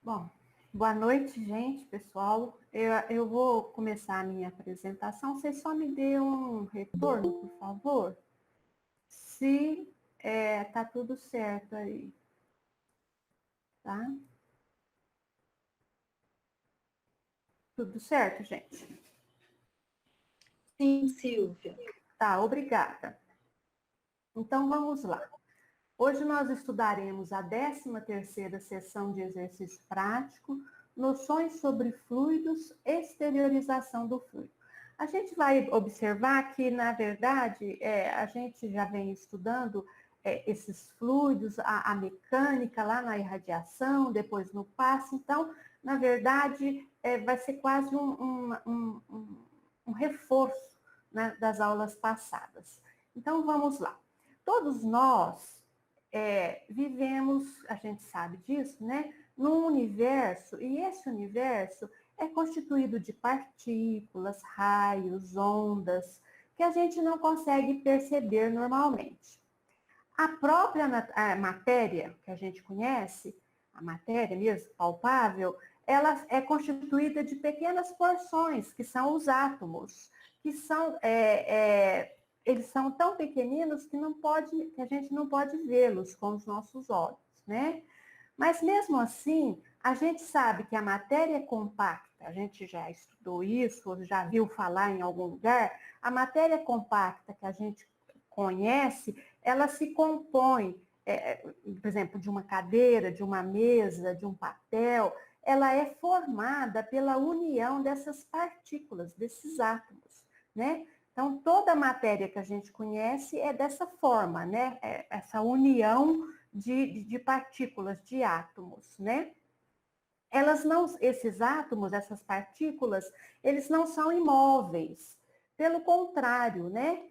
Bom, boa noite, gente, pessoal. Eu vou começar a minha apresentação. Vocês só me dê um retorno, por favor, se tá tudo certo aí, tá? Tudo certo, gente? Sim, Silvia. Tá, obrigada. Então, vamos lá. Hoje nós estudaremos a 13ª sessão de exercício prático, noções sobre fluidos, exteriorização do fluido. A gente vai observar que, na verdade, a gente já vem estudando esses fluidos, a mecânica lá na irradiação, depois no passe. Então, na verdade, vai ser quase um reforço, né, das aulas passadas. Então, vamos lá. Todos nós vivemos, a gente sabe disso, né? Num universo, e esse universo é constituído de partículas, raios, ondas, que a gente não consegue perceber normalmente. A própria matéria que a gente conhece, a matéria mesmo, palpável, ela é constituída de pequenas porções, que são os átomos, que são eles são tão pequeninos que a gente não pode vê-los com os nossos olhos, né? Mas mesmo assim, a gente sabe que a matéria compacta, a gente já estudou isso, ou já viu falar em algum lugar, a matéria compacta que a gente conhece, ela se compõe, por exemplo, de uma cadeira, de uma mesa, de um papel, ela é formada pela união dessas partículas, desses átomos, né? Então, toda a matéria que a gente conhece é dessa forma, né? Essa união de partículas, de átomos, né? Elas não, esses átomos, essas partículas, eles não são imóveis. Pelo contrário, né?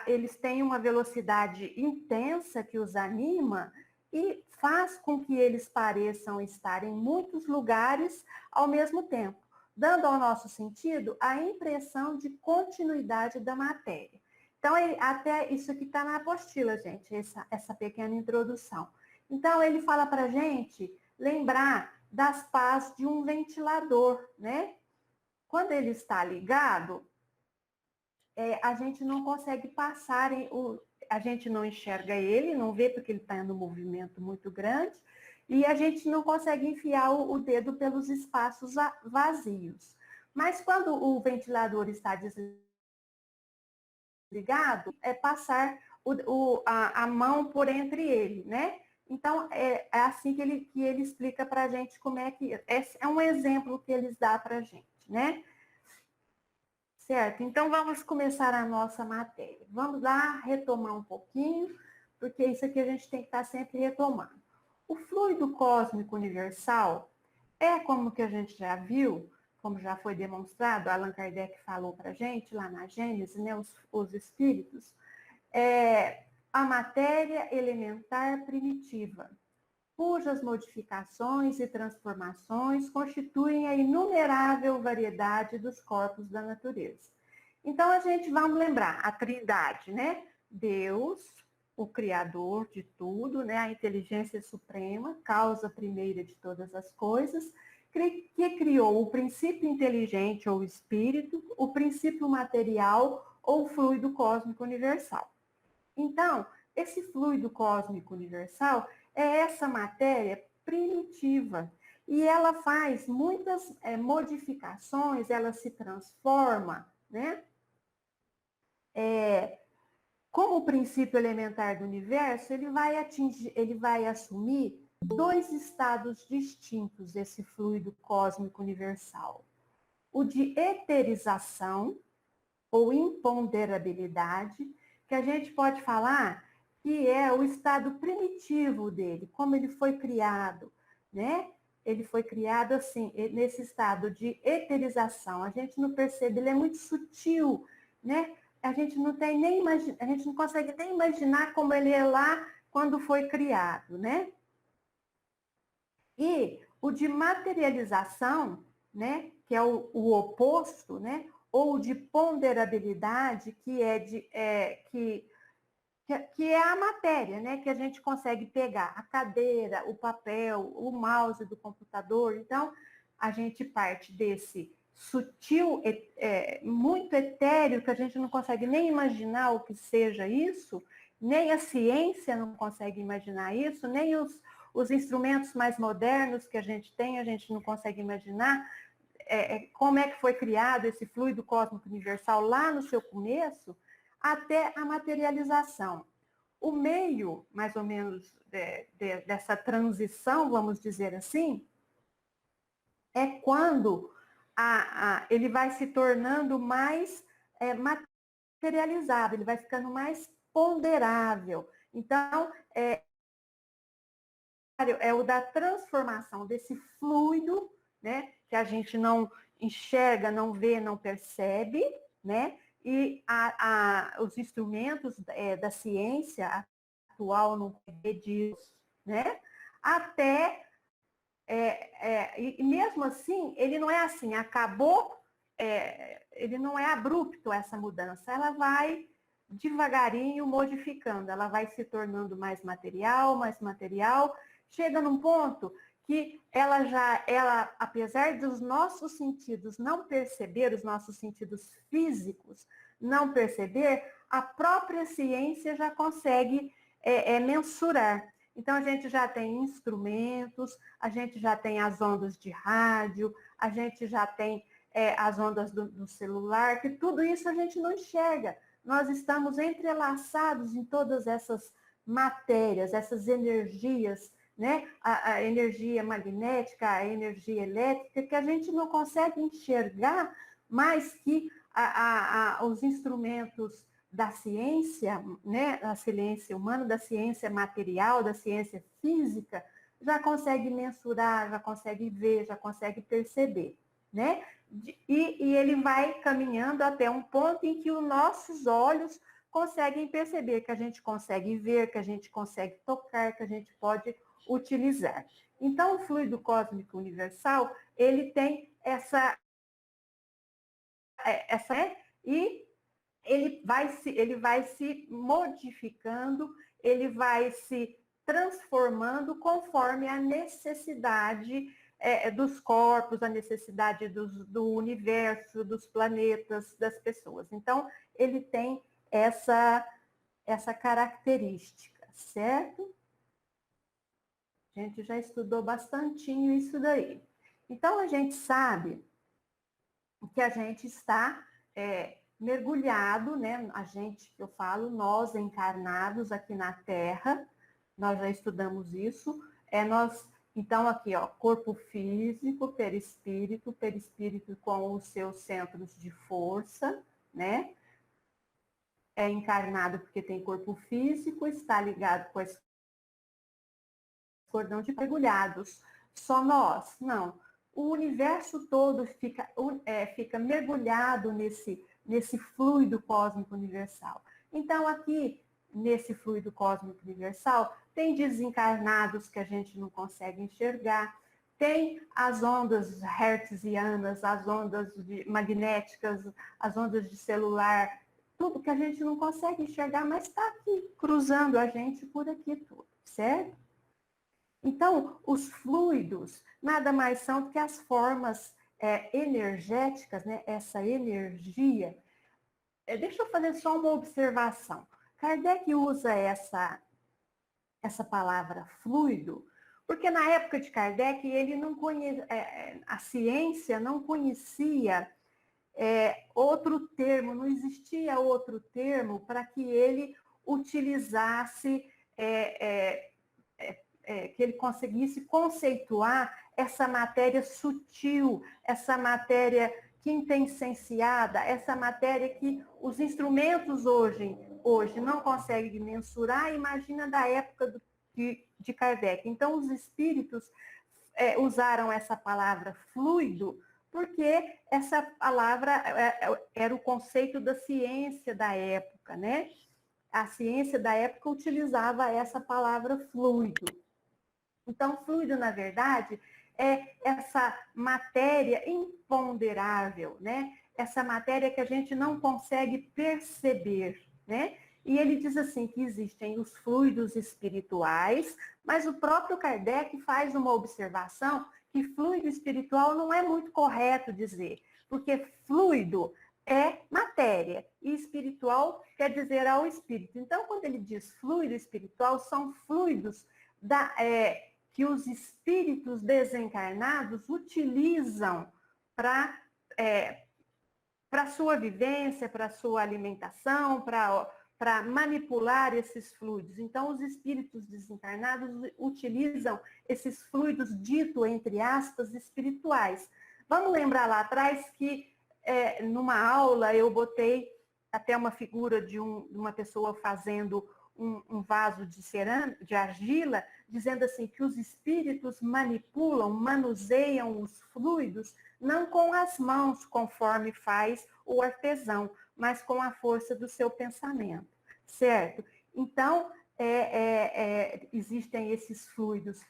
Eles têm uma velocidade intensa que os anima e faz com que eles pareçam estar em muitos lugares ao mesmo tempo, dando ao nosso sentido a impressão de continuidade da matéria. Então, até isso aqui está na apostila, gente, essa pequena introdução. Então, ele fala para a gente lembrar das pás de um ventilador, né? Quando ele está ligado, a gente não consegue passar, a gente não enxerga ele, não vê porque ele está em um movimento muito grande, e a gente não consegue enfiar o dedo pelos espaços vazios. Mas quando o ventilador está desligado, é passar a mão por entre ele, né? Então, é assim que ele explica para a gente como é que... É um exemplo que eles dão para a gente, né? Certo, então vamos começar a nossa matéria. Vamos lá retomar um pouquinho, porque isso aqui a gente tem que estar sempre retomando. O fluido cósmico universal é como que a gente já viu, como já foi demonstrado, Allan Kardec falou para a gente lá na Gênesis, né, os espíritos, a matéria elementar primitiva, cujas modificações e transformações constituem a inumerável variedade dos corpos da natureza. Então, a gente vamos lembrar a Trindade, né? Deus, o Criador de tudo, né? A inteligência suprema, causa primeira de todas as coisas, que criou o princípio inteligente ou espírito, o princípio material ou fluido cósmico universal. Então, esse fluido cósmico universal é essa matéria primitiva. E ela faz muitas modificações, ela se transforma, né? Como o princípio elementar do universo, ele vai assumir dois estados distintos desse fluido cósmico universal. O de eterização, ou imponderabilidade, que a gente pode falar que é o estado primitivo dele, como ele foi criado, né? Ele foi criado assim, nesse estado de eterização. A gente não percebe, ele é muito sutil, né? A gente não tem nem a gente não consegue nem imaginar como ele é lá quando foi criado, né? E o de materialização, né, que é o oposto, né, ou de ponderabilidade, que que é a matéria, né? Que a gente consegue pegar a cadeira, o papel, o mouse do computador. Então, a gente parte desse sutil, muito etéreo, que a gente não consegue nem imaginar o que seja isso, nem a ciência não consegue imaginar isso, nem os instrumentos mais modernos que a gente tem, a gente não consegue imaginar como é que foi criado esse fluido cósmico universal lá no seu começo, até a materialização. O meio, mais ou menos, dessa transição, vamos dizer assim, é quando ele vai se tornando mais materializado, ele vai ficando mais ponderável. Então, é o da transformação desse fluido, né, que a gente não enxerga, não vê, não percebe, né, e os instrumentos da ciência atual não vê disso, né, até, e mesmo assim, ele não é assim, acabou, ele não é abrupto essa mudança, ela vai devagarinho modificando, ela vai se tornando mais material, chega num ponto que ela, apesar dos nossos sentidos não perceber, os nossos sentidos físicos não perceber, a própria ciência já consegue mensurar. Então, a gente já tem instrumentos, a gente já tem as ondas de rádio, a gente já tem as ondas do celular, que tudo isso a gente não enxerga. Nós estamos entrelaçados em todas essas matérias, essas energias, né? A energia magnética, a energia elétrica, que a gente não consegue enxergar, mas que os instrumentos da ciência, né? Da ciência humana, da ciência material, da ciência física, já consegue mensurar, já consegue ver, já consegue perceber, né? E ele vai caminhando até um ponto em que os nossos olhos conseguem perceber, que a gente consegue ver, que a gente consegue tocar, que a gente pode utilizar. Então, o fluido cósmico universal, ele tem e ele vai se modificando, ele vai se transformando conforme a necessidade dos corpos, a necessidade do universo, dos planetas, das pessoas. Então, ele tem essa característica, certo? A gente já estudou bastantinho isso daí. Então, a gente sabe que a gente está mergulhado, né? A gente, que eu falo, nós encarnados aqui na Terra, nós já estudamos isso. Então, aqui, ó, corpo físico, perispírito com os seus centros de força, né? É encarnado porque tem corpo físico, está ligado com esse cordão de mergulhados. Só nós? Não. O universo todo fica mergulhado nesse fluido cósmico universal. Então, aqui, nesse fluido cósmico universal, tem desencarnados que a gente não consegue enxergar, tem as ondas hertzianas, as ondas magnéticas, as ondas de celular, tudo que a gente não consegue enxergar, mas está aqui, cruzando a gente por aqui tudo, certo? Então, os fluidos nada mais são do que as formas energéticas, né? Essa energia. Deixa eu fazer só uma observação. Kardec usa essa palavra fluido, porque na época de Kardec ele não a ciência não conhecia outro termo, não existia outro termo para que ele utilizasse que ele conseguisse conceituar essa matéria sutil, essa matéria quintessenciada, essa matéria que os instrumentos hoje não conseguem mensurar, imagina da época de Kardec. Então, os espíritos usaram essa palavra fluido, porque essa palavra era o conceito da ciência da época, né? A ciência da época utilizava essa palavra fluido. Então, fluido, na verdade, é essa matéria imponderável, né? Essa matéria que a gente não consegue perceber, né? E ele diz assim que existem os fluidos espirituais, mas o próprio Kardec faz uma observação que fluido espiritual não é muito correto dizer, porque fluido é matéria e espiritual quer dizer ao espírito. Então, quando ele diz fluido espiritual, são fluidos que os espíritos desencarnados utilizam para sua vivência, para sua alimentação, para manipular esses fluidos. Então, os espíritos desencarnados utilizam esses fluidos, dito entre aspas, espirituais. Vamos lembrar lá atrás que numa aula eu botei até uma figura de uma pessoa fazendo um vaso de cerâmica, de argila, dizendo assim que os espíritos manipulam, manuseiam os fluidos, não com as mãos, conforme faz o artesão, mas com a força do seu pensamento, certo? Então, existem esses fluidos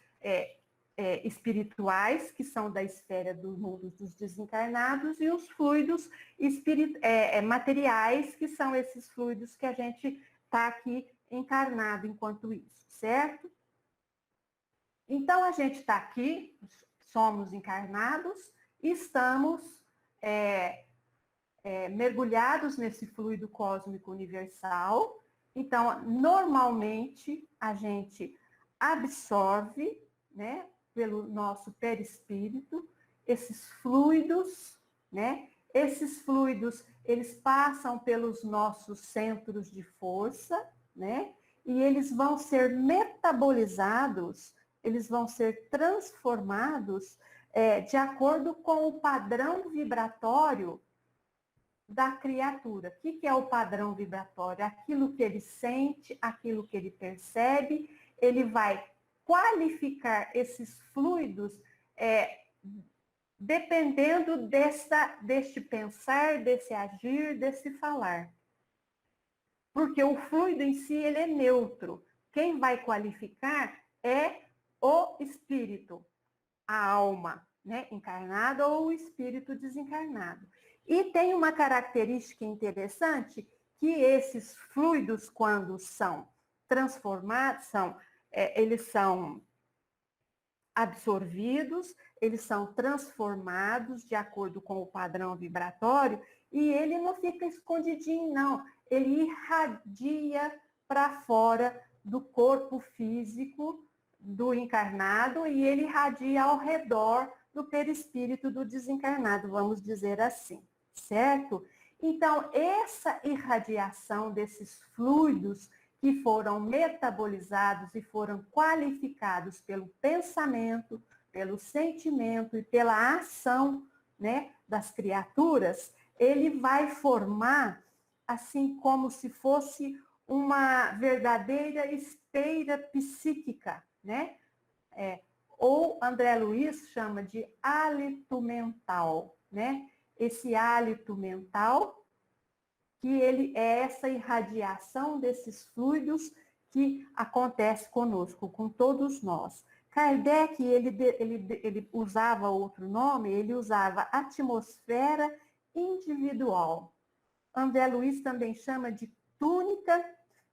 espirituais, que são da esfera do mundo dos desencarnados, e os fluidos materiais, que são esses fluidos que a gente está aqui encarnado enquanto isso, certo? Então, a gente está aqui, somos encarnados, estamos mergulhados nesse fluido cósmico universal. Então, normalmente, a gente absorve, né, pelo nosso perispírito, esses fluidos, né? Esses fluidos, eles passam pelos nossos centros de força, né? E eles vão ser metabolizados, eles vão ser transformados de acordo com o padrão vibratório da criatura. O que é o padrão vibratório? Aquilo que ele sente, aquilo que ele percebe, ele vai qualificar esses fluidos dependendo deste pensar, desse agir, desse falar. Porque o fluido em si, ele é neutro. Quem vai qualificar é o espírito, a alma, né, encarnada ou o espírito desencarnado. E tem uma característica interessante, que esses fluidos, quando são transformados, eles são absorvidos, eles são transformados de acordo com o padrão vibratório, e ele não fica escondidinho, não. Ele irradia para fora do corpo físico do encarnado e ele irradia ao redor do perispírito do desencarnado, vamos dizer assim, certo? Então, essa irradiação desses fluidos que foram metabolizados e foram qualificados pelo pensamento, pelo sentimento e pela ação, né, das criaturas, ele vai formar assim como se fosse uma verdadeira esteira psíquica, né? Ou André Luiz chama de hálito mental, né? Esse hálito mental, que ele é essa irradiação desses fluidos que acontece conosco, com todos nós. Kardec, ele usava outro nome, ele usava atmosfera individual. André Luiz também chama de túnica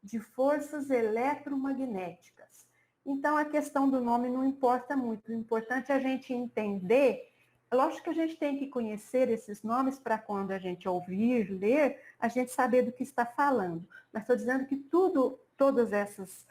de forças eletromagnéticas. Então, a questão do nome não importa muito. O importante é a gente entender. Lógico que a gente tem que conhecer esses nomes para quando a gente ouvir, ler, a gente saber do que está falando. Mas estou dizendo que todas essas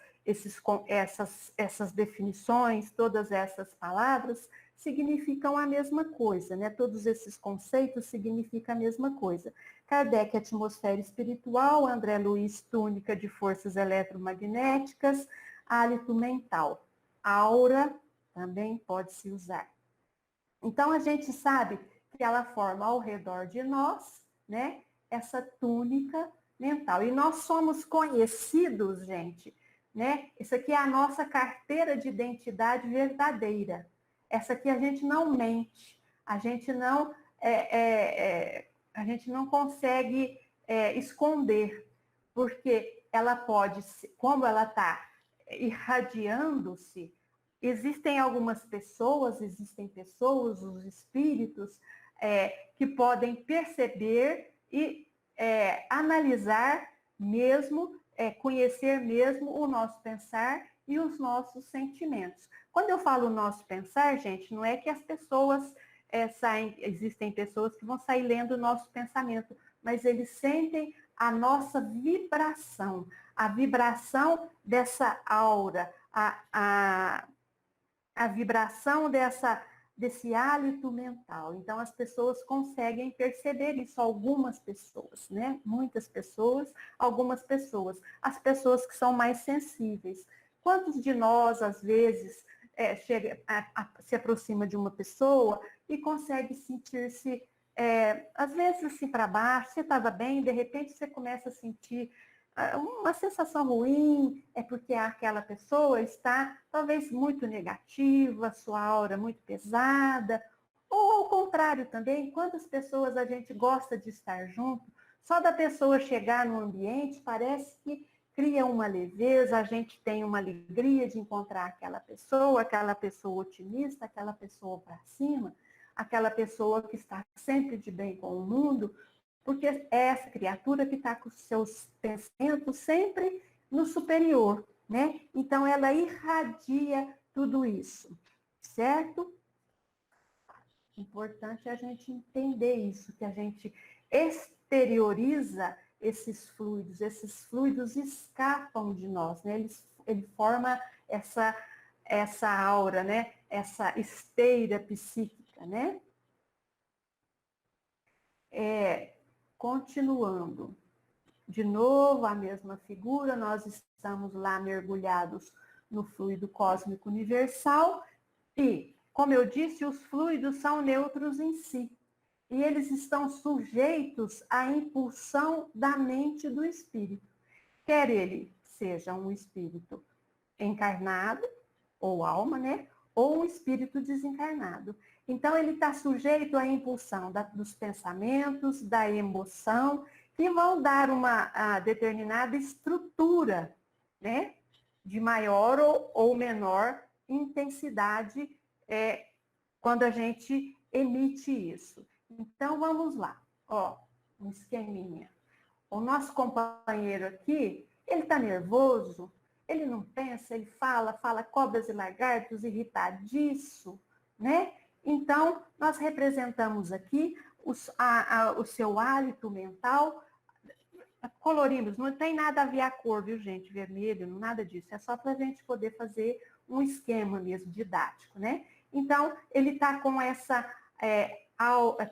definições, todas essas palavras significam a mesma coisa, né? Todos esses conceitos significam a mesma coisa. Kardec, atmosfera espiritual, André Luiz, túnica de forças eletromagnéticas, hálito mental. Aura também pode se usar. Então, a gente sabe que ela forma ao redor de nós, né, essa túnica mental. E nós somos conhecidos, gente, né? Isso aqui é a nossa carteira de identidade verdadeira. Essa aqui a gente não mente, a gente não consegue esconder, porque ela pode, como ela está irradiando-se, existem pessoas, os espíritos, que podem perceber e analisar mesmo conhecer mesmo o nosso pensar e os nossos sentimentos. Quando eu falo nosso pensar, gente, não é que as pessoas existem pessoas que vão sair lendo o nosso pensamento, mas eles sentem a nossa vibração, a vibração dessa aura, a vibração desse hálito mental. Então, as pessoas conseguem perceber isso, algumas pessoas, né? Muitas pessoas, algumas pessoas. As pessoas que são mais sensíveis. Quantos de nós, às vezes, se aproxima de uma pessoa e consegue sentir-se, às vezes, assim, para baixo, você estava bem, de repente você começa a sentir uma sensação ruim, é porque aquela pessoa está talvez muito negativa, sua aura muito pesada, ou ao contrário também, quantas pessoas a gente gosta de estar junto, só da pessoa chegar no ambiente, parece que cria uma leveza, a gente tem uma alegria de encontrar aquela pessoa otimista, aquela pessoa para cima, aquela pessoa que está sempre de bem com o mundo, porque é essa criatura que está com os seus pensamentos sempre no superior, né? Então, ela irradia tudo isso, certo? Importante a gente entender isso, que a gente exterioriza esses fluidos escapam de nós, né? Ele forma essa aura, né? Essa esteira psíquica, né? Continuando, de novo a mesma figura, nós estamos lá mergulhados no fluido cósmico universal e, como eu disse, os fluidos são neutros em si e eles estão sujeitos à impulsão da mente do espírito, quer ele seja um espírito encarnado, ou alma, né? Ou um espírito desencarnado. Então, ele está sujeito à impulsão dos pensamentos, da emoção, que vão dar uma determinada estrutura, né? De maior ou menor intensidade quando a gente emite isso. Então, vamos lá. Ó, um esqueminha. O nosso companheiro aqui, ele está nervoso, ele não pensa, ele fala cobras e lagartos, irritadiço, né? Então, nós representamos aqui o seu hálito mental, colorimos, não tem nada a ver a cor, viu, gente? Vermelho, nada disso, é só para a gente poder fazer um esquema mesmo didático, né? Então, ele está com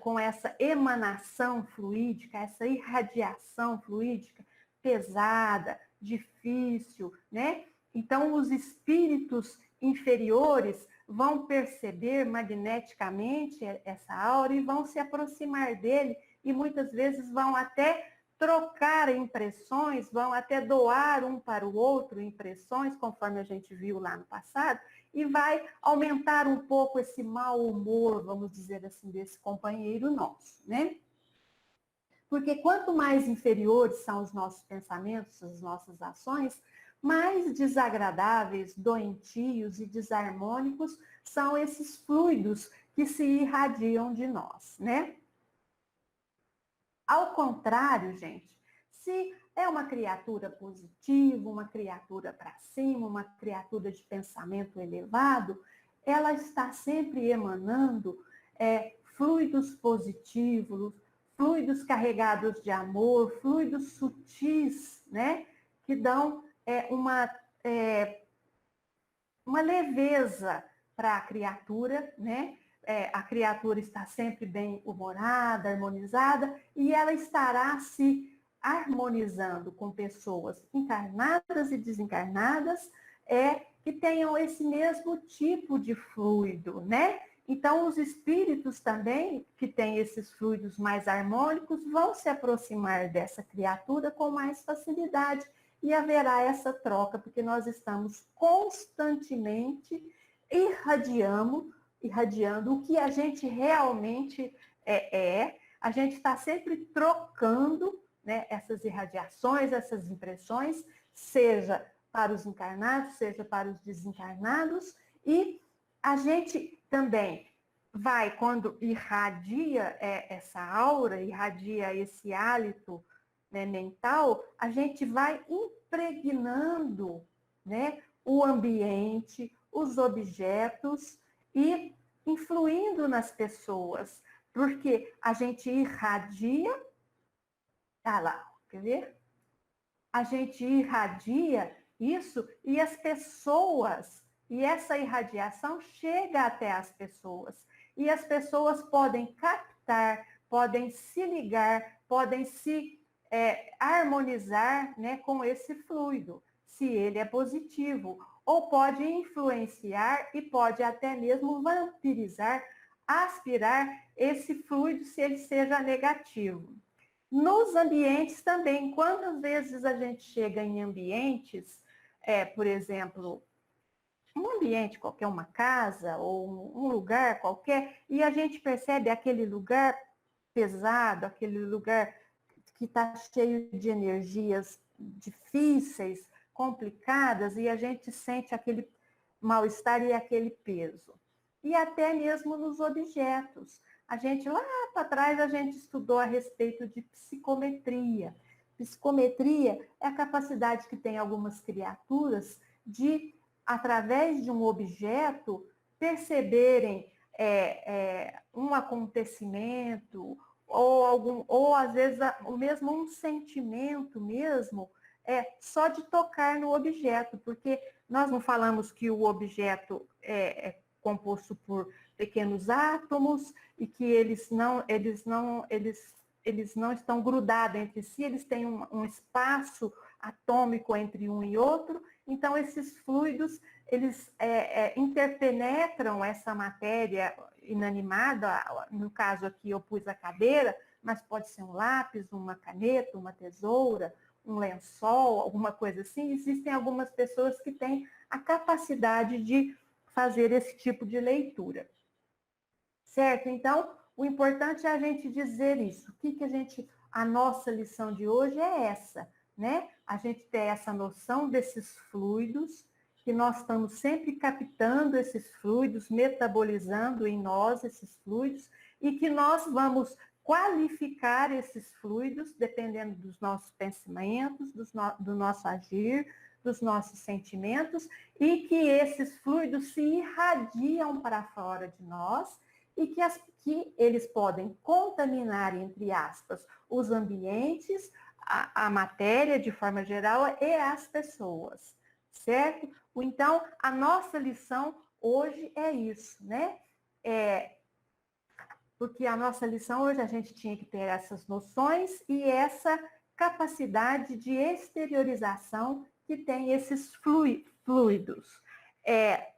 com essa emanação fluídica, essa irradiação fluídica pesada, difícil, né? Então, os espíritos inferiores vão perceber magneticamente essa aura e vão se aproximar dele e muitas vezes vão até trocar impressões, vão até doar um para o outro impressões, conforme a gente viu lá no passado, e vai aumentar um pouco esse mau humor, vamos dizer assim, desse companheiro nosso, né? Porque quanto mais inferiores são os nossos pensamentos, as nossas ações, mais desagradáveis, doentios e desarmônicos são esses fluidos que se irradiam de nós, né? Ao contrário, gente, se é uma criatura positiva, uma criatura para cima, uma criatura de pensamento elevado, ela está sempre emanando fluidos positivos, fluidos carregados de amor, fluidos sutis, né? Que dão uma leveza para a criatura, né? A criatura está sempre bem humorada, harmonizada, e ela estará se harmonizando com pessoas encarnadas e desencarnadas que tenham esse mesmo tipo de fluido, né? Então, os espíritos também, que têm esses fluidos mais harmônicos, vão se aproximar dessa criatura com mais facilidade e haverá essa troca, porque nós estamos constantemente irradiando o que a gente realmente a gente está sempre trocando, né, essas irradiações, essas impressões, seja para os encarnados, seja para os desencarnados, e a gente também quando irradia essa aura, irradia esse hálito né, mental, a gente vai impregnando, né, o ambiente, os objetos e influindo nas pessoas, porque a gente irradia, ah lá, quer ver? A gente irradia isso e as pessoas, e essa irradiação chega até as pessoas. E as pessoas podem captar, podem se ligar, podem se harmonizar, né, com esse fluido, se ele é positivo. Ou pode influenciar e pode até mesmo vampirizar, aspirar esse fluido se ele seja negativo. Nos ambientes também, quantas vezes a gente chega em ambientes, por exemplo, um ambiente qualquer, uma casa ou um lugar qualquer, e a gente percebe aquele lugar pesado, aquele lugar que está cheio de energias difíceis, complicadas, e a gente sente aquele mal-estar e aquele peso. E até mesmo nos objetos. A gente, lá para trás, a gente estudou a respeito de psicometria. Psicometria é a capacidade que tem algumas criaturas de, através de um objeto, perceberem um acontecimento, ou às vezes o mesmo um sentimento mesmo, só de tocar no objeto, porque nós não falamos que o objeto é composto por pequenos átomos e que eles não estão grudados entre si, eles têm um espaço atômico entre um e outro, então esses fluidos, eles interpenetram essa matéria inanimada, no caso aqui eu pus a cadeira, mas pode ser um lápis, uma caneta, uma tesoura, um lençol, alguma coisa assim. Existem algumas pessoas que têm a capacidade de fazer esse tipo de leitura. Certo? Então, o importante é a gente dizer isso. A nossa lição de hoje é essa, né? A gente ter essa noção desses fluidos, que nós estamos sempre captando esses fluidos, metabolizando em nós esses fluidos, e que nós vamos qualificar esses fluidos, dependendo dos nossos pensamentos, do nosso agir, dos nossos sentimentos, e que esses fluidos se irradiam para fora de nós, e que eles podem contaminar, entre aspas, os ambientes, a matéria de forma geral e as pessoas, certo? Então, a nossa lição hoje é isso, né? Porque a nossa lição hoje a gente tinha que ter essas noções e essa capacidade de exteriorização que tem esses fluidos.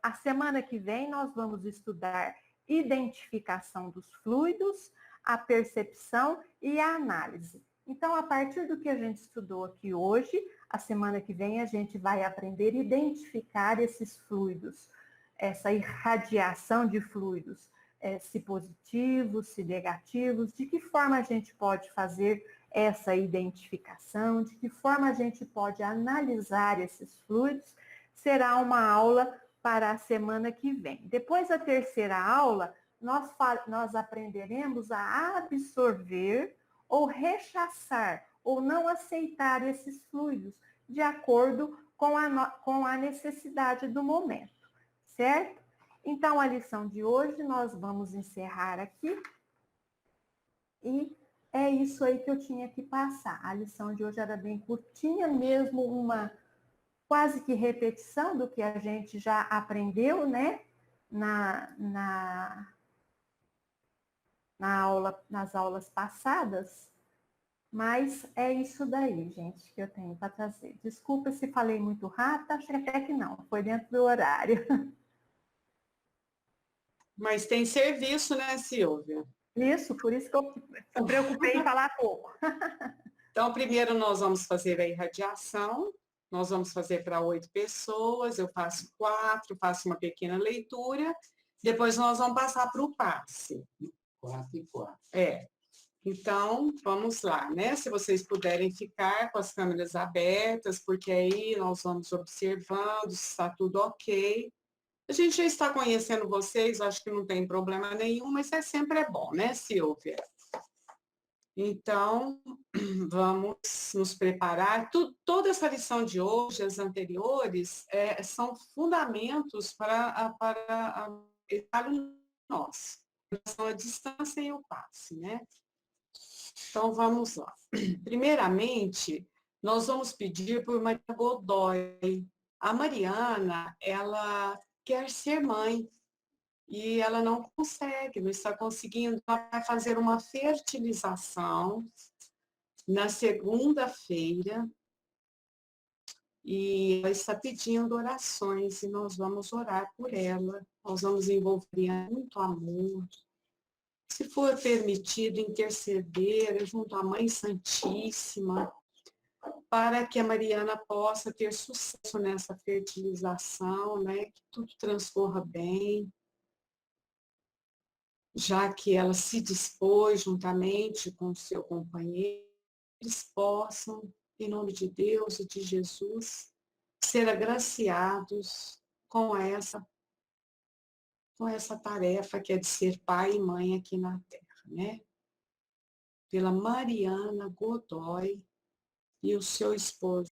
A semana que vem nós vamos estudar identificação dos fluidos, a percepção e a análise. Então, a partir do que a gente estudou aqui hoje, a semana que vem a gente vai aprender a identificar esses fluidos, essa irradiação de fluidos, se positivos, se negativos, de que forma a gente pode fazer essa identificação, de que forma a gente pode analisar esses fluidos, será uma aula para a semana que vem. Depois da terceira aula, nós aprenderemos a absorver ou rechaçar ou não aceitar esses fluidos de acordo com a necessidade do momento, certo? Então, a lição de hoje nós vamos encerrar aqui e é isso aí que eu tinha que passar. A lição de hoje era bem curtinha, mesmo uma quase que repetição do que a gente já aprendeu, né? Nas aulas passadas, mas é isso daí, gente, que eu tenho para trazer. Desculpa se falei muito rápido, acho até que não, foi dentro do horário. Mas tem serviço, né, Silvia? Isso, por isso que eu me preocupei em falar pouco. Então, primeiro nós vamos fazer a irradiação, nós vamos fazer para 8 pessoas, eu faço 4, faço uma pequena leitura, depois nós vamos passar para o passe. 4 e 4. Então, vamos lá, né? Se vocês puderem ficar com as câmeras abertas, porque aí nós vamos observando se está tudo ok. A gente já está conhecendo vocês, acho que não tem problema nenhum, mas sempre é bom, né, Silvia? Então, vamos nos preparar. Toda essa lição de hoje, as anteriores, são fundamentos para nós, a distância e o passe, né? Então, vamos lá. Primeiramente, nós vamos pedir por Maria Godoy. A Mariana, ela quer ser mãe e ela não consegue, não está conseguindo. Ela vai fazer uma fertilização na segunda-feira e ela está pedindo orações e nós vamos orar por ela. Nós vamos envolver muito amor. Se for permitido, interceder junto à Mãe Santíssima, para que a Mariana possa ter sucesso nessa fertilização, né? Que tudo transcorra bem, já que ela se dispôs juntamente com o seu companheiro, eles possam, em nome de Deus e de Jesus, ser agraciados com essa tarefa que é de ser pai e mãe aqui na Terra, né? Pela Mariana Godoy e o seu esposo.